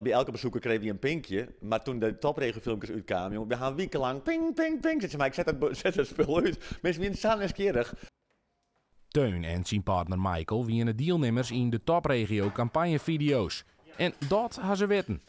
Bij elke bezoeker kregen we een pinkje, maar toen de topregelfilmpjes uitkwamen, jongen, we gaan wekenlang ping, ping, ping. Zet je maar, ik zet het spul uit. Mensen zijn zo nieuwsgierig. Teun en zijn partner Michael waren deelnemers in de topregio campagnevideo's. En dat hadden ze weten.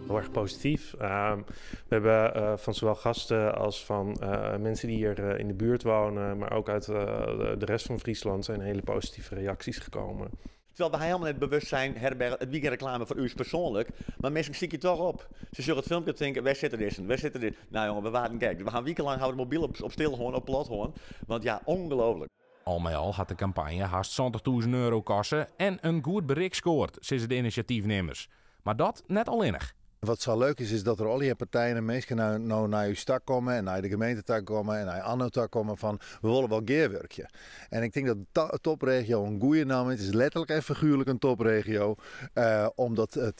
Heel erg positief. We hebben van zowel gasten als van mensen die hier in de buurt wonen, maar ook uit de rest van Friesland zijn hele positieve reacties gekomen. Terwijl we helemaal net bewust zijn, herbergen, het weekend reclame voor u is persoonlijk, maar mensen zie je toch op. Ze zullen het filmpje denken, waar zit er dit? Waar zit er dit? Nou jongen, we wachten, kijk, we gaan wekenlang houden de mobiel op stil gewoon, op plot gewoon, want ja, ongelooflijk. Al met al had de campagne haast €20.000 kosten en een goed bereik scoort, zeggen de initiatiefnemers. Maar dat net alleenig. Wat zo leuk is dat er al die partijen en mensen nou naar uw stad komen en naar de gemeentetak komen en naar Anno-tak komen van we willen wel geerwerkje. En ik denk dat de topregio een goede naam is. Het is letterlijk en figuurlijk een topregio om dat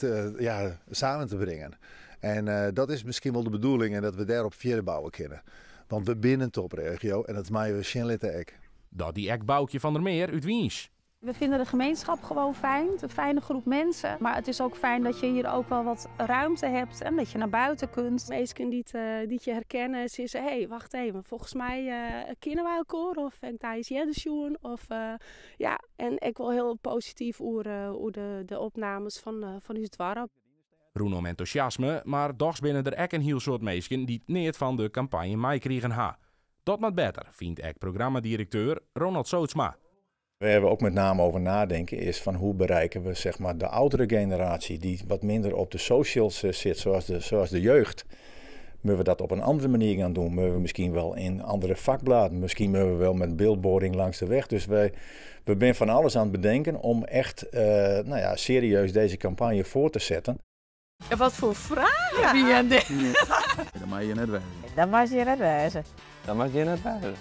samen te brengen. En dat is misschien wel de bedoeling en dat we daarop verder bouwen kunnen. Want we binnen een topregio en dat maaien we Sjenlitten ek. Dat die ek Boukje van der Meer uit Wiens. We vinden de gemeenschap gewoon fijn, een fijne groep mensen. Maar het is ook fijn dat je hier ook wel wat ruimte hebt en dat je naar buiten kunt. Mensen die je herkennen, ze zeggen, hé, wacht even, volgens mij kennen wij elkaar of ik daar is Jeddersjoen. En ik wil heel positief over de opnames van uw dorp. Roen om enthousiasme, maar dochs binnen er ek een heel soort mensen die het niet van de campagne meekregen ha. Dat moet beter, vindt ek programmadirecteur Ronald Sootsma. Waar we ook met name over nadenken is van hoe bereiken we zeg maar, de oudere generatie die wat minder op de socials zit, zoals de jeugd. Moeten we dat op een andere manier gaan doen? Moeten we misschien wel in andere vakbladen? Misschien moeten we wel met billboarding langs de weg. Dus we zijn van alles aan het bedenken om echt serieus deze campagne voor te zetten. Ja, wat voor vragen? Ja. Dat mag je net wijzen. Dat mag je net wijzen. Dat mag je net wijzen.